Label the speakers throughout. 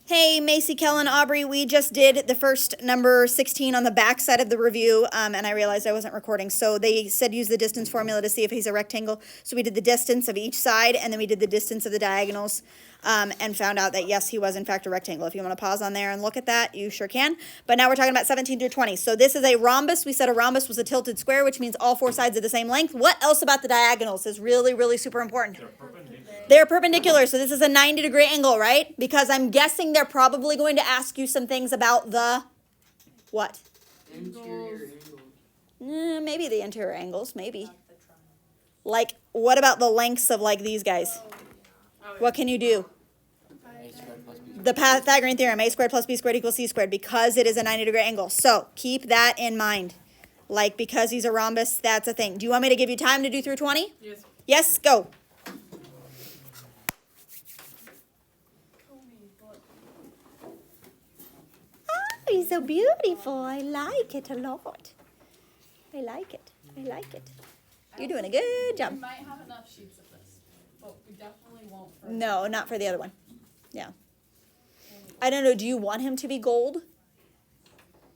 Speaker 1: Hey, Macy, Kellen, Aubrey, we just did the first number 16 on the back side of the review, and I realized I wasn't recording. So they said use the distance formula to see if he's a rectangle. So we did the distance of each side, and then we did the distance of the diagonals, and found out that, yes, he was, in fact, a rectangle. If you want to pause on there and look at that, you sure can. But now we're talking about 17 through 20. So this is a rhombus. We said a rhombus was a tilted square, which means all four sides are the same length. What else about the diagonals is really, really super important? They're perpendicular, so this is a 90-degree angle, right? Because I'm guessing they're probably going to ask you some things about the what?
Speaker 2: Interior angles.
Speaker 1: Maybe the interior angles, maybe. Like, what about the lengths of, like, these guys? What can you do?
Speaker 2: A squared plus B.
Speaker 1: The Pythagorean theorem, a squared plus b squared equals c squared, because it is a 90-degree angle. So keep that in mind. Like, because he's a rhombus, that's a thing. Do you want me to give you time to do through 20?
Speaker 3: Yes.
Speaker 1: Yes, go. Oh, he's so beautiful. I like it a lot. I like it. I like it. You're doing a good job.
Speaker 3: We might have enough sheets of this, but we definitely won't for
Speaker 1: No, not for the other one. Yeah. I don't know. Do you want him to be gold?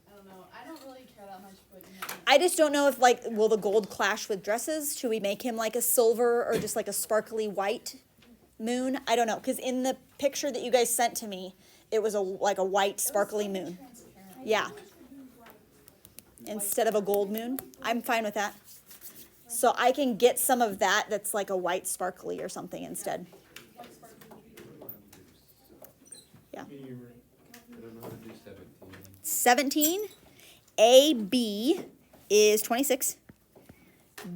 Speaker 3: I don't know. I don't really care that much, but you know.
Speaker 1: I just don't know if, like, will the gold clash with dresses? Should we make him like a silver or just like a sparkly white moon? I don't know. Because in the picture that you guys sent to me, it was like a white sparkly moon. Yeah. Instead of a gold moon. I'm fine with that. So I can get some of that that's like a white sparkly or something instead. Yeah.
Speaker 4: I don't know how to do
Speaker 1: 17.
Speaker 4: 17.
Speaker 1: AB is 26.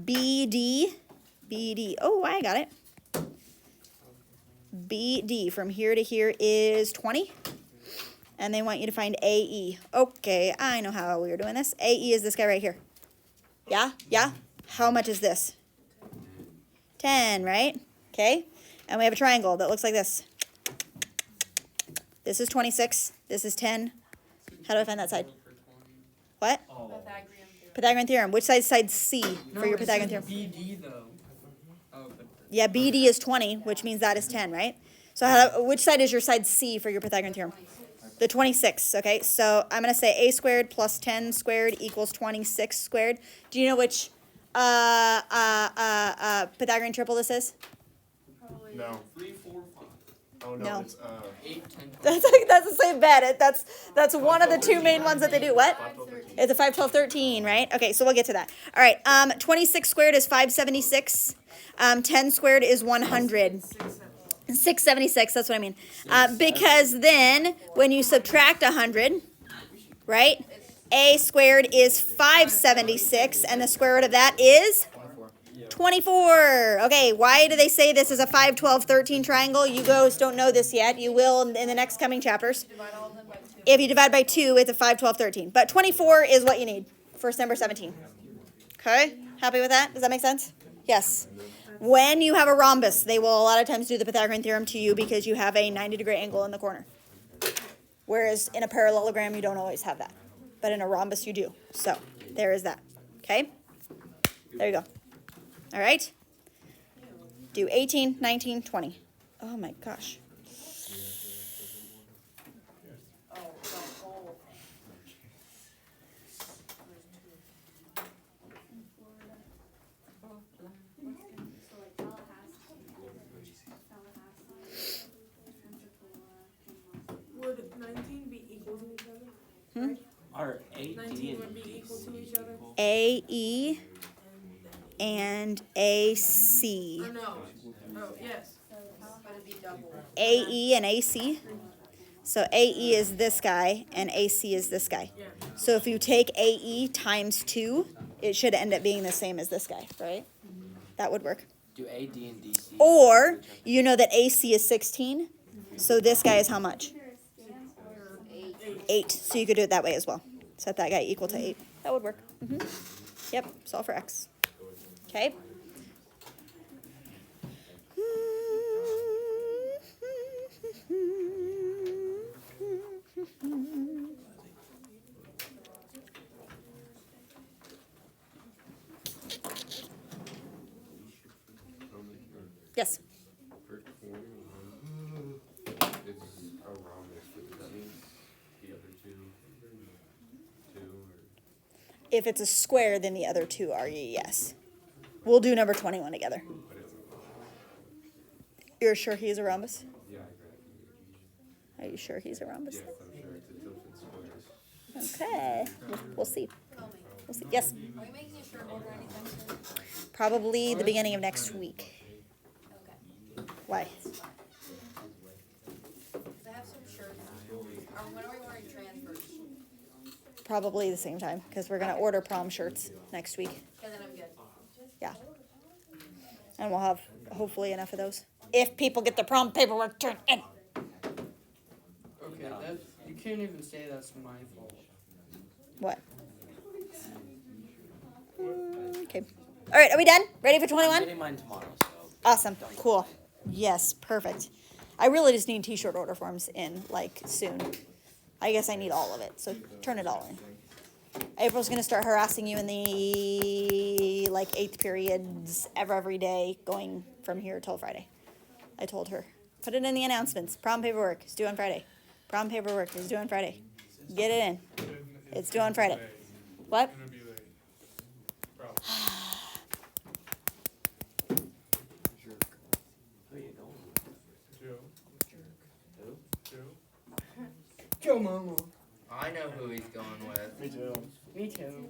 Speaker 1: BD. Oh, I got it. BD from here to here is 20. And they want you to find AE. Okay, I know how we are doing this. AE is this guy right here. Yeah? Yeah? How much is this? 10, right? Okay. And we have a triangle that looks like this. This is 26. This is 10. How do I find that side? What?
Speaker 3: Pythagorean theorem.
Speaker 1: Pythagorean theorem. Which side is side C for your Pythagorean theorem?
Speaker 2: BD though. Oh, but
Speaker 1: Yeah, BD is 20, which means that is 10, right? So which side is your side C for your Pythagorean theorem? The 26, okay? So I'm going to say a squared plus 10 squared equals 26 squared. Do you know which Pythagorean triple this is?
Speaker 3: Probably.
Speaker 4: No.
Speaker 2: 3, 4, 5.
Speaker 4: Oh, no,
Speaker 1: No.
Speaker 4: it's
Speaker 2: 8, 10.
Speaker 1: That's the same bet. That's one of the two main ones that they do. What?
Speaker 4: 5, 12, 13.
Speaker 1: It's a 5, 12, 13, right? Okay, so we'll get to that. All right, 26 squared is 576. 10 squared is 100. 676, that's what I mean. Because then, when you subtract 100, right, a squared is 576, and the square root of that is 24. Okay, why do they say this is a 5, 12, 13 triangle? You guys don't know this yet. You will in the next coming chapters.
Speaker 3: Divide all of them by 2.
Speaker 1: If you divide by 2, it's a 5, 12, 13. But 24 is what you need for number 17. Okay, happy with that? Does that make sense? Yes. When you have a rhombus, they will a lot of times do the Pythagorean theorem to you because you have a 90-degree angle in the corner. Whereas in a parallelogram, you don't always have that. But in a rhombus, you do. So there is that. Okay? There you go. All right? Do 18, 19, 20. Oh my gosh.
Speaker 3: Oh, the whole thing.
Speaker 5: Would 19 be equal to each other?
Speaker 1: Hmm?
Speaker 2: Are 8,
Speaker 5: 19 would be equal to each other?
Speaker 1: AE and AC.
Speaker 5: Or no? Oh, yes.
Speaker 3: But it'd be double.
Speaker 1: AE and AC. So AE is this guy and AC is this guy.
Speaker 5: Yeah.
Speaker 1: So if you take AE times 2, it should end up being the same as this guy, right? That would work.
Speaker 2: do AD and DC?
Speaker 1: Or you know that AC is 16. So this guy is how much? 8. So you could do it that way as well. Set that guy equal to 8. That would work. Yep, solve for X. Okay. Yes.
Speaker 4: For 21, it's a rhombus with
Speaker 1: If it's a square, then the other two are yes. We'll do number 21 together. You're sure he's a rhombus? Are you sure he's a rhombus? Okay, we'll see. We'll see. Yes,
Speaker 6: Are we making a shirt order anytime soon?
Speaker 1: probably the beginning of next week.
Speaker 6: Okay.
Speaker 1: Why?
Speaker 6: Cause I have some shirts. When are we wearing transfers?
Speaker 1: Probably the same time, because we're gonna order prom shirts next week.
Speaker 6: Okay, then I'm good.
Speaker 1: Yeah. And we'll have hopefully enough of those. If people get the prom paperwork turned in.
Speaker 2: Okay, that, you can't even say that's my fault.
Speaker 1: What? Okay. All right, are we done? Ready for
Speaker 2: I'm
Speaker 1: 21?
Speaker 2: getting mine tomorrow, so.
Speaker 1: Awesome. Cool. Yes, perfect. I really just need t-shirt order forms in, like, soon. I guess I need all of it, so turn it all in. April's gonna start harassing you in the, like, 8th periods every day, going from here till Friday. I told her. Put it in the announcements. Prom paperwork is due on Friday. Prom paperwork is due on Friday. Get it in. It's due on Friday. What?
Speaker 7: Gonna be late. Probably.
Speaker 2: Who you going?
Speaker 7: Joe.
Speaker 2: Who?
Speaker 7: Joe.
Speaker 2: Joe Momo. I know who he's going with.
Speaker 4: Me too.
Speaker 2: Me too.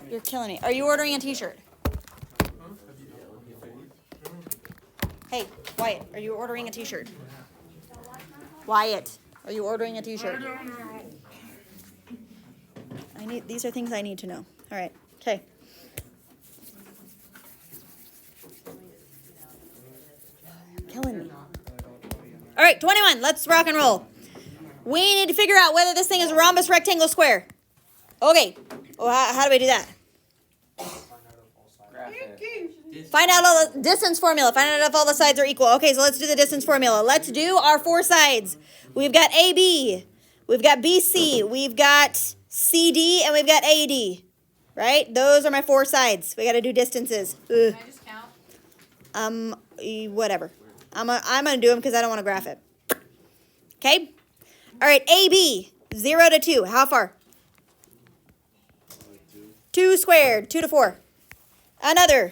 Speaker 1: You're killing me. Are you ordering a t-shirt? Hey, Wyatt, are you ordering a t-shirt? Wyatt, are you ordering a t-shirt? These are things I need to know. All right, okay. Killing me. All right, 21, let's rock and roll. We need to figure out whether this thing is a rhombus, rectangle, square. Okay, well, how do we do that?
Speaker 2: Graph it.
Speaker 1: Find out all the distance formula. Find out if all the sides are equal. Okay, so let's do the distance formula. Let's do our four sides. We've got AB, we've got BC, we've got CD, and we've got AD. Right? Those are my four sides. We got to do distances. Ugh.
Speaker 6: Can I just count?
Speaker 1: Whatever. I'm gonna do them because I don't want to graph it. Okay. All right. AB 0 to 2. How far? 2 squared. 2 to 4. Another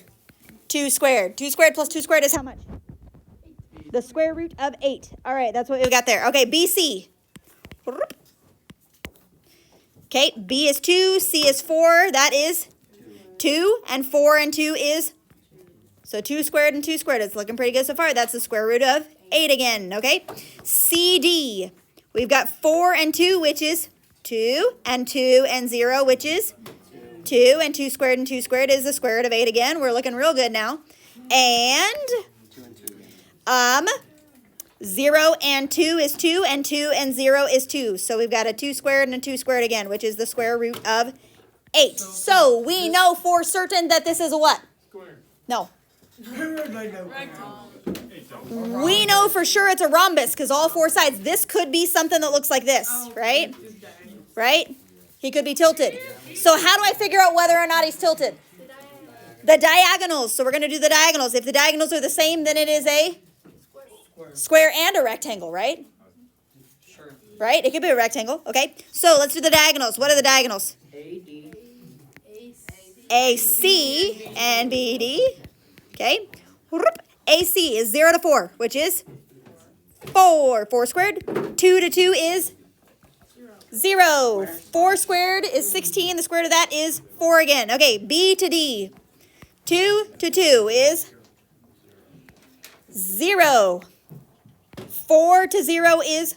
Speaker 1: 2 squared. 2 squared plus 2 squared is how much? The square root of 8. All right. That's what we got there. Okay. BC. Okay. B is 2. C is 4. That is 2. And 4 and 2 is. So 2 squared and 2 squared. It's looking pretty good so far. That's the square root of 8 again, okay? CD. We've got 4 and 2, which is 2. And 2 and 0, which is 2. And 2 squared and 2 squared is the square root of 8 again. We're looking real good now. And 0 and 2 is 2. And 2 and 0 is 2. So we've got a 2 squared and a 2 squared again, which is the square root of 8. So we know for certain that this is a what?
Speaker 7: Square.
Speaker 1: No.
Speaker 5: Rectangle.
Speaker 1: We know for sure it's a rhombus because all four sides. This could be something that looks like this, right?
Speaker 5: Just diagonal.
Speaker 1: Right? He could be tilted. So how do I figure out whether or not he's tilted? The diagonals. So we're going to do the diagonals. If the diagonals are the same, then it is a square and a rectangle, right?
Speaker 2: Sure.
Speaker 1: Right? It could be a rectangle. Okay. So let's do the diagonals. What are the diagonals?
Speaker 2: AD.
Speaker 1: AC and BD. Okay. AC is 0 to 4, which is 4. 4 squared. 2 to 2 is 0. 4 squared is 16. The square root of that is 4 again. Okay, B to D. 2 to 2 is 0. 4 to 0 is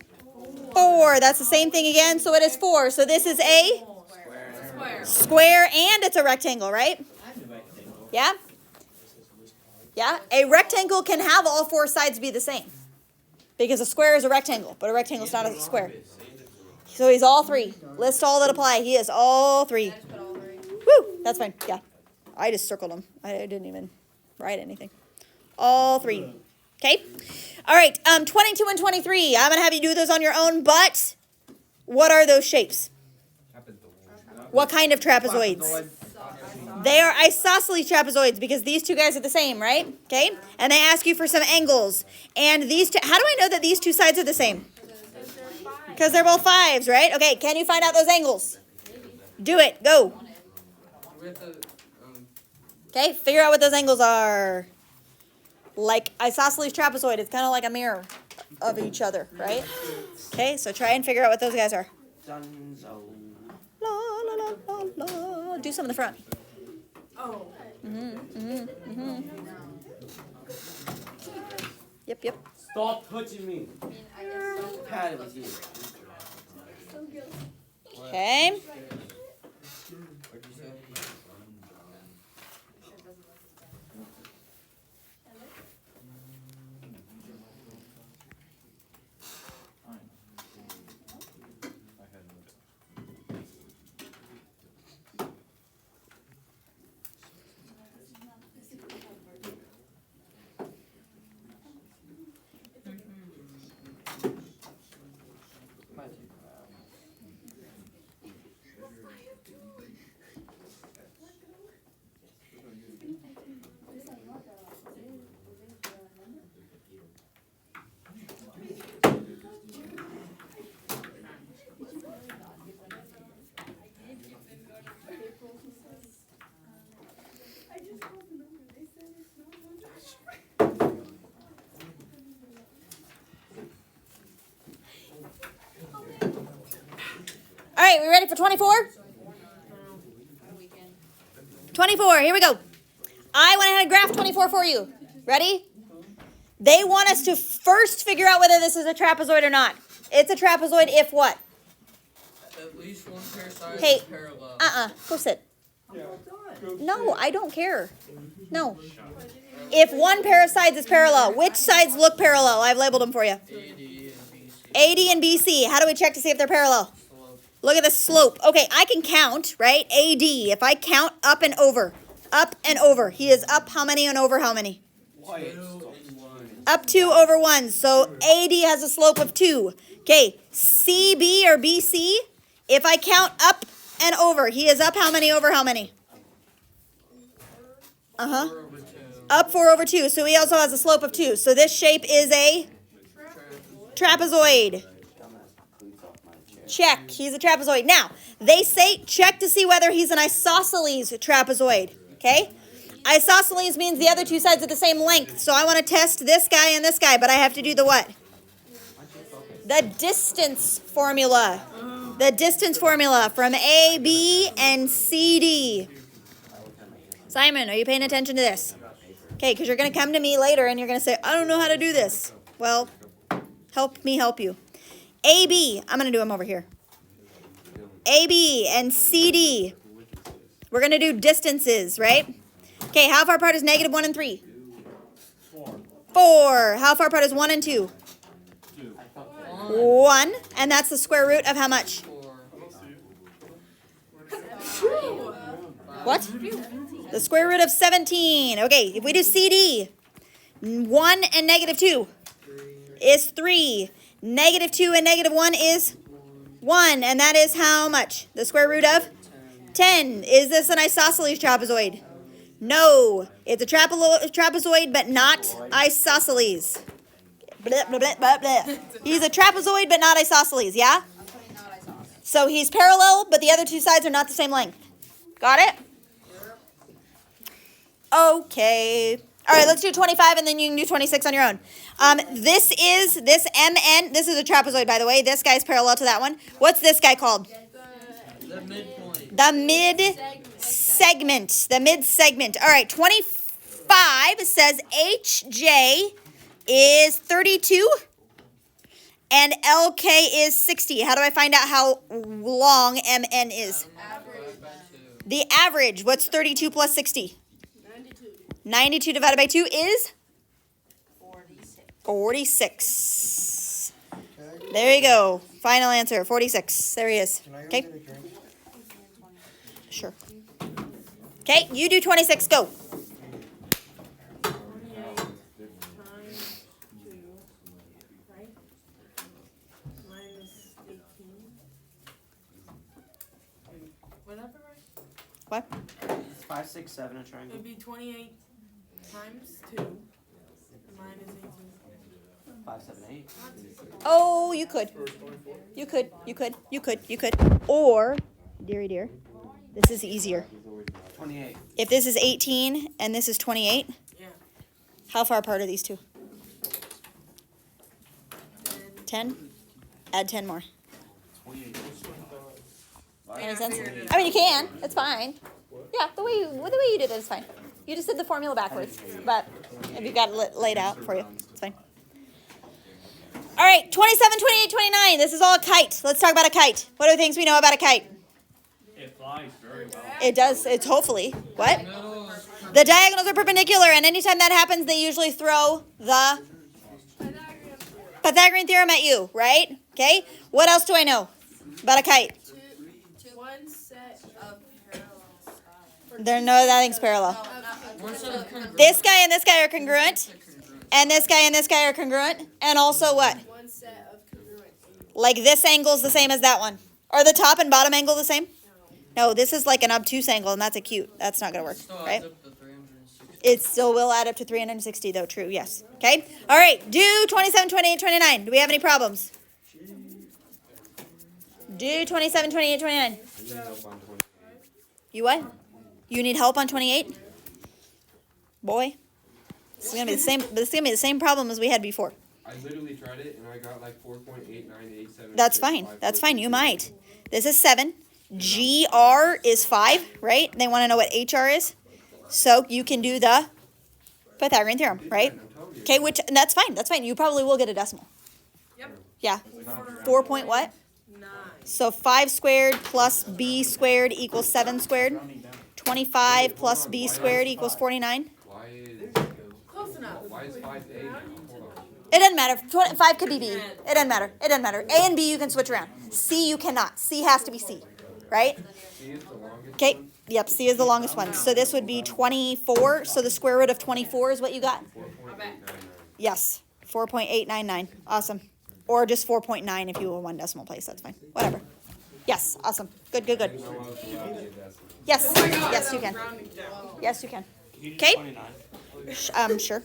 Speaker 1: 4. That's the same thing again, so it is 4. So this is a
Speaker 5: Square.
Speaker 1: square and it's a rectangle, right? Yeah? Yeah? A rectangle can have all four sides be the same. Because a square is a rectangle, but a rectangle is not a square. So he's all three. List all that apply. He is all three.
Speaker 6: I just put all three.
Speaker 1: Woo! That's fine. Yeah. I just circled them. I didn't even write anything. All three. Okay? All right. 22 and 23. I'm going to have you do those on your own, but what are those shapes? What kind of trapezoids? They are isosceles trapezoids because these two guys are the same, right? Okay? And they ask you for some angles. And these two, how do I know that these two sides are the same? Because they're both 5s, right? Okay, can you find out those angles? Do it. Go.
Speaker 2: We have to,
Speaker 1: Okay, figure out what those angles are. Like isosceles trapezoid, it's kind of like a mirror of each other, right? Okay, so try and figure out what those guys are.
Speaker 4: Dunzo.
Speaker 1: La la la la la. Do some in the front.
Speaker 5: Oh.
Speaker 1: Yep, yep.
Speaker 4: Stop touching me.
Speaker 6: I mean, I guess so.
Speaker 4: Pat it with you.
Speaker 1: Okay.
Speaker 2: what'd you say?
Speaker 1: All right, we ready for 24? 24, here we go. I went ahead and graphed 24 for you. Ready? They want us to first figure out whether this is a trapezoid or not. It's a trapezoid if what?
Speaker 2: At least one pair of sides
Speaker 1: Hey,
Speaker 2: is parallel.
Speaker 1: Go sit. No, I don't care. No. If one pair of sides is parallel, which sides look parallel? I've labeled them for you.
Speaker 2: AD and BC.
Speaker 1: AD and BC. How do we check to see if they're parallel?
Speaker 2: Slope.
Speaker 1: Look at the slope. Okay, I can count, right? AD. If I count up and over, he is up how many and over how many?
Speaker 2: 2 and 1.
Speaker 1: Up 2 over 1. So AD has a slope of 2. Okay, CB or BC, if I count up and over, he is up how many over how many?
Speaker 2: 4 over 2.
Speaker 1: Up 4 over 2. So he also has a slope of 2. So this shape is a trapezoid. Check. He's a trapezoid. Now, they say check to see whether he's an isosceles trapezoid. Okay? Isosceles means the other two sides are the same length. So I want to test this guy and this guy, but I have to do the what? The distance formula. The distance formula from A, B, and CD. Simon, are you paying attention to this? Okay, because you're going to come to me later and you're going to say, I don't know how to do this. Well, help me help you. AB, I'm going to do them over here. AB and CD. We're going to do distances, right? Okay, how far apart is negative 1 and 3? 4. How far apart is 1 and 2? 1. And that's the square root of how much?
Speaker 2: 4.
Speaker 1: What? The square root of 17. Okay, if we do CD, 1 and negative 2 is 3. Negative 2 and negative 1 is 1. And that is how much? The square root of 10. Is this an isosceles trapezoid? No. It's a trapezoid, but not isosceles. Blah, blah, blah, blah, blah. He's a trapezoid, but not isosceles, yeah?
Speaker 6: I'm putting not I saw it.
Speaker 1: So he's parallel, but the other two sides are not the same length. Got it? Okay. All right, let's do 25, and then you can do 26 on your own. This MN. This is a trapezoid, by the way. This guy's parallel to that one. What's this guy called?
Speaker 2: The midpoint.
Speaker 1: The mid-segment. The mid-segment. All right, 25 says HJ is 32, and LK is 60. How do I find out how long MN is?
Speaker 2: Divided by 2.
Speaker 1: The average. What's 32 plus 60? 92 divided by 2 is? 46. There you go. Final answer, 46. There he is. Okay. Sure. Okay, you do 26. Go.
Speaker 5: 48 times 2, right? Minus 18. Whatever, right?
Speaker 1: What?
Speaker 4: 5, 6, 7 a triangle.
Speaker 5: It'd be 28 times 2 minus 18.
Speaker 4: 5, 7, 8.
Speaker 1: Oh, you could. You could. Or, dearie dear, this is easier.
Speaker 4: 28.
Speaker 1: If this is 18 and this is 28,
Speaker 5: Yeah.
Speaker 1: how far apart are these two? 10? Add 10 more.
Speaker 4: 28.
Speaker 1: Any
Speaker 5: I
Speaker 1: sense?
Speaker 5: figured it
Speaker 1: I mean, you can. It's fine. Yeah, the way you did it is fine. You just did the formula backwards, but if you got it laid out for you, it's fine. All right, 27, 28, 29. This is all a kite. Let's talk about a kite. What are the things we know about a kite?
Speaker 7: It flies very well.
Speaker 1: It does. It's hopefully. What? The diagonals are perpendicular, and anytime that happens, they usually throw the Pythagorean theorem at you, right? Okay. What else do I know about a kite?
Speaker 3: One set of parallel sides.
Speaker 1: There, no, nothing's parallel.
Speaker 2: One set of congruent.
Speaker 1: This guy and this guy are congruent, and this guy and this guy are congruent, and also what?
Speaker 3: One set of congruent.
Speaker 1: Like this angle's the same as that one. Are the top and bottom angle the same? No, this is like an obtuse angle, and that's acute. That's not gonna work,
Speaker 2: Still
Speaker 1: right?
Speaker 2: adds up to 360.
Speaker 1: It still will add up to 360 though, true, yes. Okay? All right, do 27, 28, 29. Do we have any problems? Do 27, 28, 29. You what? You need help on 28? Boy, this is gonna be the same. This is gonna be the same problem as we had before.
Speaker 8: I literally tried it and I got like 4.8987.
Speaker 1: That's fine. That's fine. You might. This is 7. GR is 5, right? They want to know what HR is. So you can do the Pythagorean theorem, right? Okay, which and that's fine. That's fine. You probably will get a decimal.
Speaker 5: Yep.
Speaker 1: Yeah. 4 point what?
Speaker 5: 9.
Speaker 1: So 5 squared plus b squared equals 7 squared. 25 plus b squared equals 49.
Speaker 5: Close enough.
Speaker 8: Why is 5A now? Hold on.
Speaker 1: It doesn't matter. 5 could be b. It doesn't matter. It doesn't matter. A and b you can switch around. C you cannot. C has to be C, right?
Speaker 8: C is the longest.
Speaker 1: Okay. Yep. C is the longest one. So this would be 24. So the square root of 24 is what you got? Yes. 4.899. Awesome. Or just 4.9 if you were one decimal place. That's fine. Whatever. Yes. Awesome. Good, good, good. Yes. Yes, you can.
Speaker 5: Rounding down.
Speaker 1: Yes, you can.
Speaker 4: Can you do
Speaker 1: Okay.
Speaker 4: 29?
Speaker 1: Sure.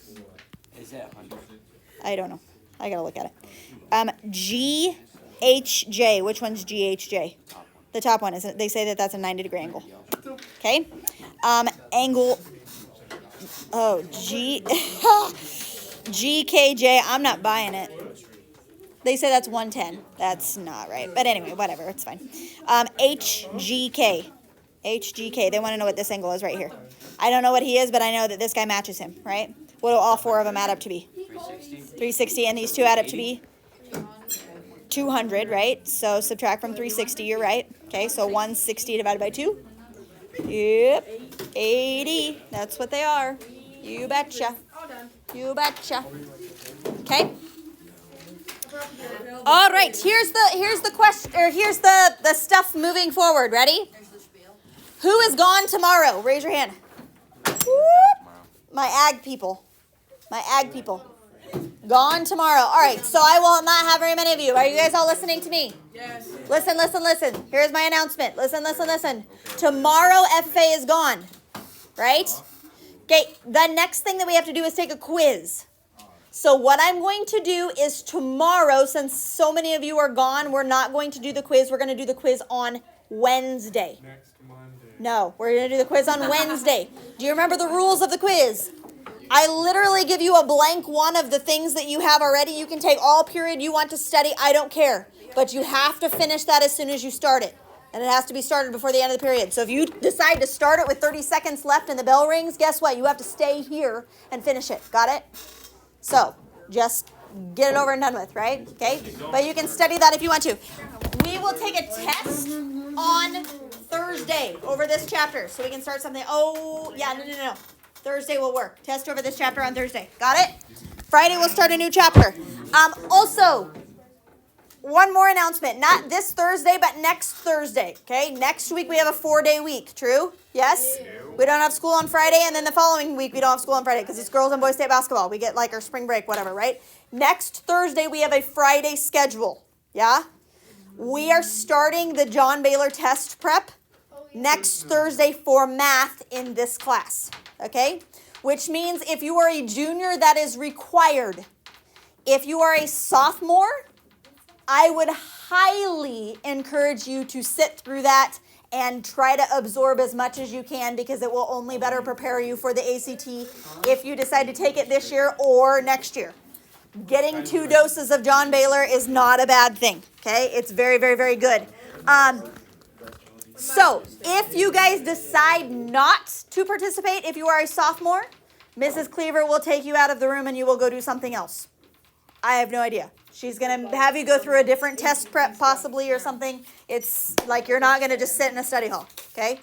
Speaker 4: Is that 100?
Speaker 1: I don't know. I gotta look at it. GHJ. Which one's GHJ? The top one. They say that that's a 90-degree angle. Okay. Angle. Oh, GKJ. I'm not buying it. They say that's 110. That's not right. But anyway, whatever. It's fine. HGK. HGK. They want to know what this angle is right here. I don't know what he is, but I know that this guy matches him, right? What do all 4 of them add up to be? 360, and these two add up to be 200, right? So subtract from 360, you're right. Okay, so 160 divided by 2. Yep, 80. That's what they are. You betcha. You betcha. Okay. All right. Here's the question, or here's the stuff moving forward. Ready?
Speaker 6: There's the spiel.
Speaker 1: Who is gone tomorrow? Raise your hand. Whoop. My ag people. My ag people. Gone tomorrow. All right, so I will not have very many of you. Are you guys all listening to me?
Speaker 5: Yes.
Speaker 1: Listen, listen, listen. Here's my announcement. Listen, listen, listen. Tomorrow FFA is gone, right? Okay, the next thing that we have to do is take a quiz. So what I'm going to do is tomorrow, since so many of you are gone, we're not going to do the quiz. We're going to do the quiz on Wednesday.
Speaker 8: Next Monday.
Speaker 1: No, we're going to do the quiz on Wednesday. Do you remember the rules of the quiz? I literally give you a blank one of the things that you have already. You can take all period you want to study. I don't care. But you have to finish that as soon as you start it. And it has to be started before the end of the period. So if you decide to start it with 30 seconds left and the bell rings, guess what? You have to stay here and finish it. Got it? So just get it over and done with, right? Okay? But you can study that if you want to. We will take a test on Thursday over this chapter. So we can start something. Oh, yeah, no. Thursday will work. Test over this chapter on Thursday. Got it? Friday we'll start a new chapter. Also, one more announcement. Not this Thursday, but next Thursday. Okay? Next week we have a 4-day week. True? Yes? We don't have school on Friday, and then the following week we don't have school on Friday because it's girls and boys state basketball. We get like our spring break, whatever, right? Next Thursday we have a Friday schedule. Yeah? We are starting the John Baylor test prep next Thursday for math in this class. Okay? Which means if you are a junior, that is required. If you are a sophomore, I would highly encourage you to sit through that and try to absorb as much as you can because it will only better prepare you for the ACT if you decide to take it this year or next year. Getting 2 doses of John Baylor is not a bad thing, okay? It's very, very, very good. So, if you guys decide not to participate, if you are a sophomore, Mrs. Cleaver will take you out of the room and you will go do something else. I have no idea. She's going to have you go through a different test prep possibly or something. It's like you're not going to just sit in a study hall, okay?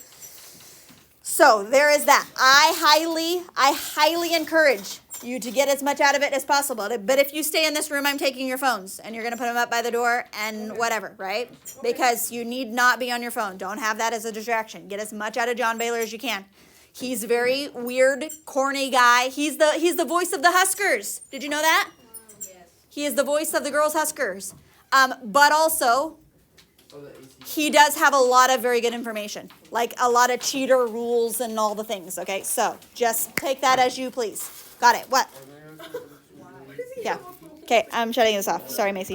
Speaker 1: So, there is that. I highly encourage you to get as much out of it as possible. But if you stay in this room, I'm taking your phones and you're going to put them up by the door and whatever, right? Because you need not be on your phone. Don't have that as a distraction. Get as much out of John Baylor as you can. He's a very weird, corny guy. He's the voice of the Huskers. Did you know that?
Speaker 6: Yes.
Speaker 1: He is the voice of the girls Huskers. But also,
Speaker 2: Oh, the ACT.
Speaker 1: he does have a lot of very good information, like a lot of cheater rules and all the things, okay? So just take that as you please. Got it. What? Yeah. Okay, I'm shutting this off. Sorry, Macy.